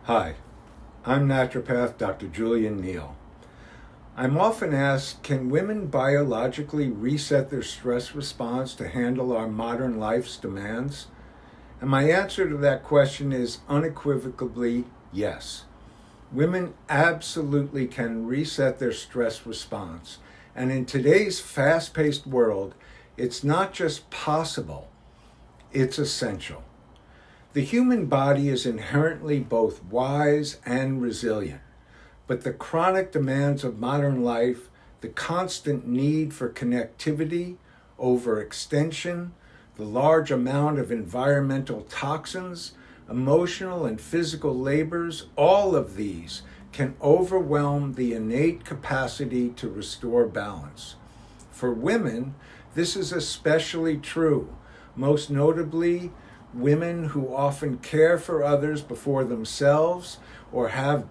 Hi, I'm Naturopath Dr Julian Neil. I'm often asked, can women biologically reset their stress response to handle our modern life's demands? And my answer to that question is unequivocally yes. Women absolutely can reset their stress response. And in today's fast-paced world, it's not just possible, it's essential. The human body is inherently both wise and resilient, but the chronic demands of modern life, the constant need for connectivity, overextension, the large amount of environmental toxins, emotional and physical labors, all of these can overwhelm the innate capacity to restore balance. For women, this is especially true, most notably women who often care for others before themselves or have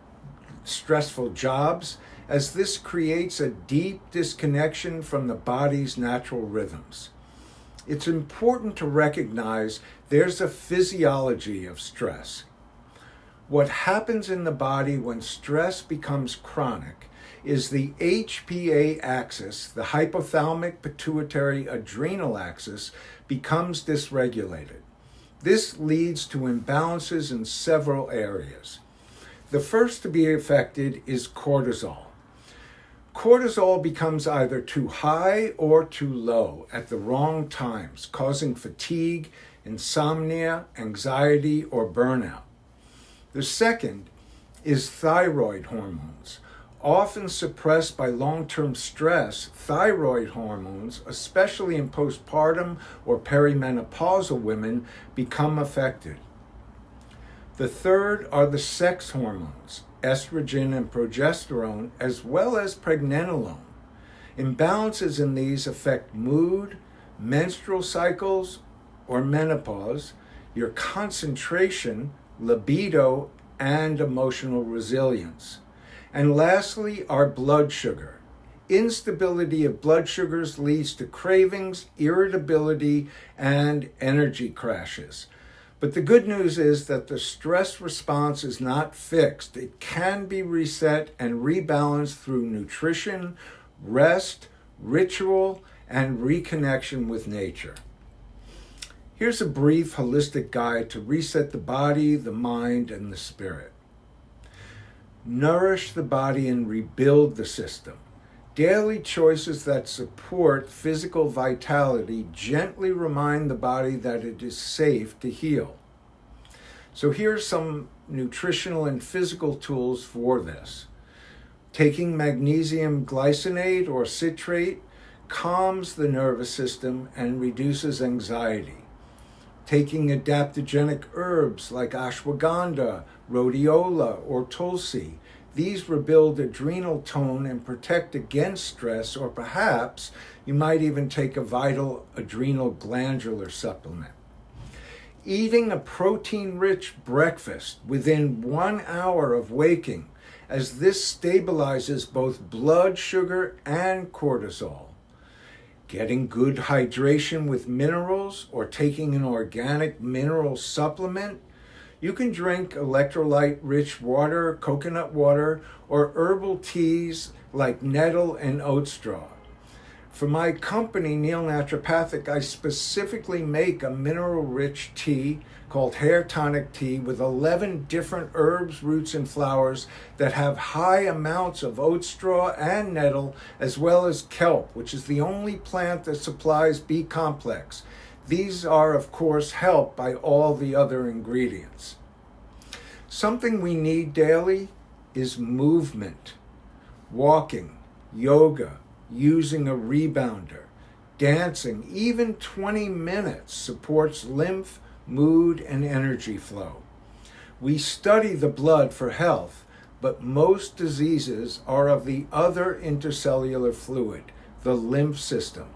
stressful jobs, as this creates a deep disconnection from the body's natural rhythms. It's important to recognize there's a physiology of stress. What happens in the body when stress becomes chronic is the HPA axis, the hypothalamic pituitary adrenal axis, becomes dysregulated. This leads to imbalances in several areas. The first to be affected is cortisol. Cortisol becomes either too high or too low at the wrong times, causing fatigue, insomnia, anxiety, or burnout. The second is thyroid hormones. Often suppressed by long-term stress, thyroid hormones, especially in postpartum or perimenopausal women, become affected. The third are the sex hormones, estrogen and progesterone, as well as pregnenolone. Imbalances in these affect mood, menstrual cycles or menopause, your concentration, libido, and emotional resilience. And lastly, our blood sugar. Instability of blood sugars leads to cravings, irritability, and energy crashes. But the good news is that the stress response is not fixed. It can be reset and rebalanced through nutrition, rest, ritual, and reconnection with nature. Here's a brief holistic guide to reset the body, the mind, and the spirit. Nourish the body and rebuild the system. Daily choices that support physical vitality gently remind the body that it is safe to heal. So here's some nutritional and physical tools for this. Taking magnesium glycinate or citrate calms the nervous system and reduces anxiety. Taking adaptogenic herbs like ashwagandha, rhodiola, or tulsi. These rebuild adrenal tone and protect against stress, or perhaps you might even take a vital adrenal glandular supplement. Eating a protein-rich breakfast within 1 hour of waking, as this stabilizes both blood sugar and cortisol. Getting good hydration with minerals or taking an organic mineral supplement. You can drink electrolyte-rich water, coconut water, or herbal teas like nettle and oat straw. For my company, Neil Naturopathic, I specifically make a mineral-rich tea called Hair Tonic Tea with 11 different herbs, roots, and flowers that have high amounts of oat straw and nettle, as well as kelp, which is the only plant that supplies B complex. These are, of course, helped by all the other ingredients. Something we need daily is movement, walking, yoga, using a rebounder, dancing. Even 20 minutes supports lymph, mood, and energy flow. We study the blood for health, but most diseases are of the other intercellular fluid, the lymph system.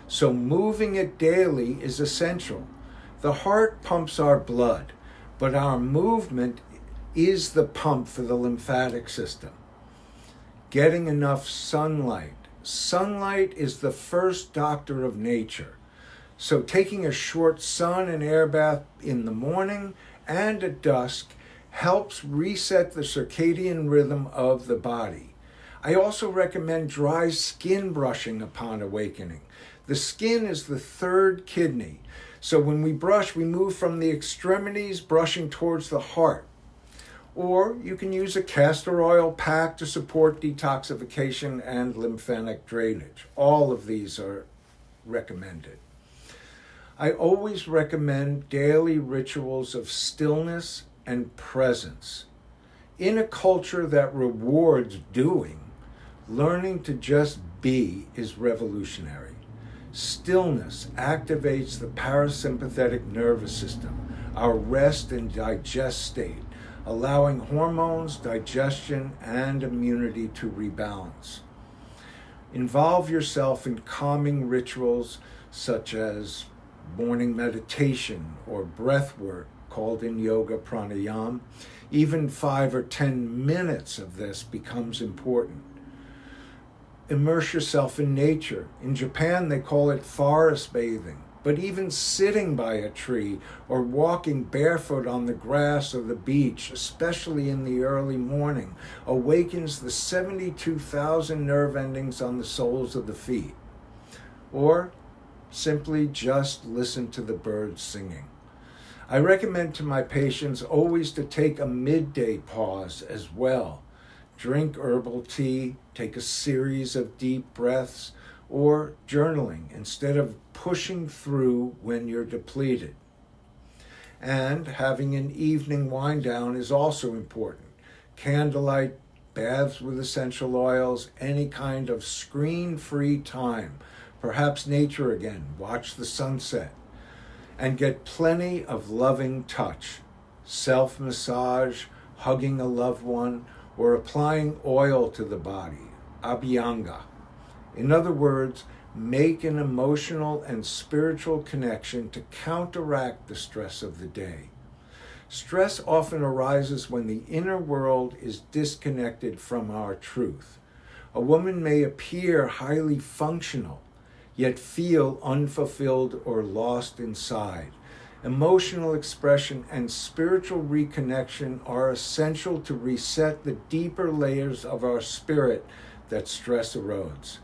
So moving it daily is essential. The heart pumps our blood, but our movement is the pump for the lymphatic system. Getting enough sunlight. Sunlight is the first doctor of nature. So taking a short sun and air bath in the morning and at dusk helps reset the circadian rhythm of the body. I also recommend dry skin brushing upon awakening. The skin is the third kidney. So when we brush, we move from the extremities brushing towards the heart. Or you can use a castor oil pack to support detoxification and lymphatic drainage. All of these are recommended. I always recommend daily rituals of stillness and presence. In a culture that rewards doing, learning to just be is revolutionary. Stillness activates the parasympathetic nervous system, our rest and digest state, allowing hormones, digestion, and immunity to rebalance. Involve yourself in calming rituals such as morning meditation or breath work, called in yoga pranayama. Even 5 or 10 minutes of this becomes important. Immerse yourself in nature. In Japan, they call it forest bathing. But even sitting by a tree or walking barefoot on the grass or the beach, especially in the early morning, awakens the 72,000 nerve endings on the soles of the feet. Or simply just listen to the birds singing. I recommend to my patients always to take a midday pause as well. Drink herbal tea, take a series of deep breaths, or journaling instead of pushing through when you're depleted. And having an evening wind down is also important. Candlelight, baths with essential oils, any kind of screen-free time. Perhaps nature again, watch the sunset. And get plenty of loving touch. Self-massage, hugging a loved one, or applying oil to the body, abhyanga. In other words, make an emotional and spiritual connection to counteract the stress of the day. Stress often arises when the inner world is disconnected from our truth. A woman may appear highly functional, yet feel unfulfilled or lost inside. Emotional expression and spiritual reconnection are essential to reset the deeper layers of our spirit that stress erodes.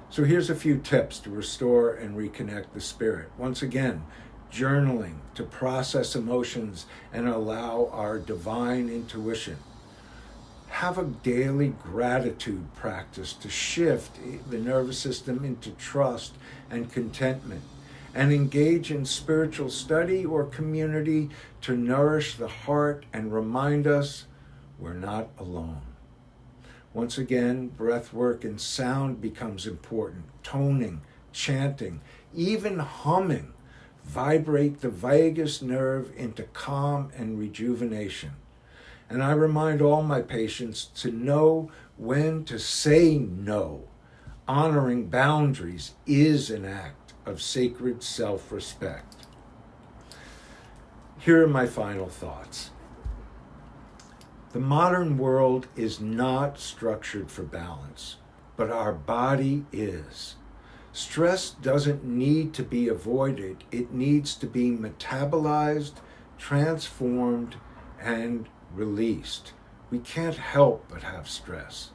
So here's a few tips to restore and reconnect the spirit. Once again, journaling to process emotions and allow our divine intuition. Have a daily gratitude practice to shift the nervous system into trust and contentment. And engage in spiritual study or community to nourish the heart and remind us we're not alone. Once again, breath work and sound becomes important. Toning, chanting, even humming vibrate the vagus nerve into calm and rejuvenation. And I remind all my patients to know when to say no. Honoring boundaries is an act of sacred self-respect. Here are my final thoughts. The modern world is not structured for balance, but our body is. Stress doesn't need to be avoided. It needs to be metabolized, transformed, and released. We can't help but have stress.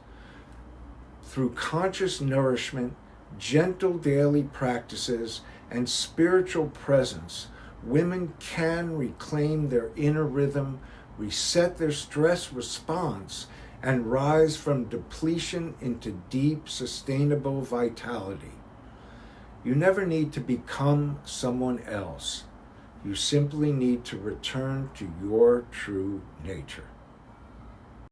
Through conscious nourishment, gentle daily practices, and spiritual presence, women can reclaim their inner rhythm, reset their stress response, and rise from depletion into deep, sustainable vitality. You never need to become someone else. You simply need to return to your true nature.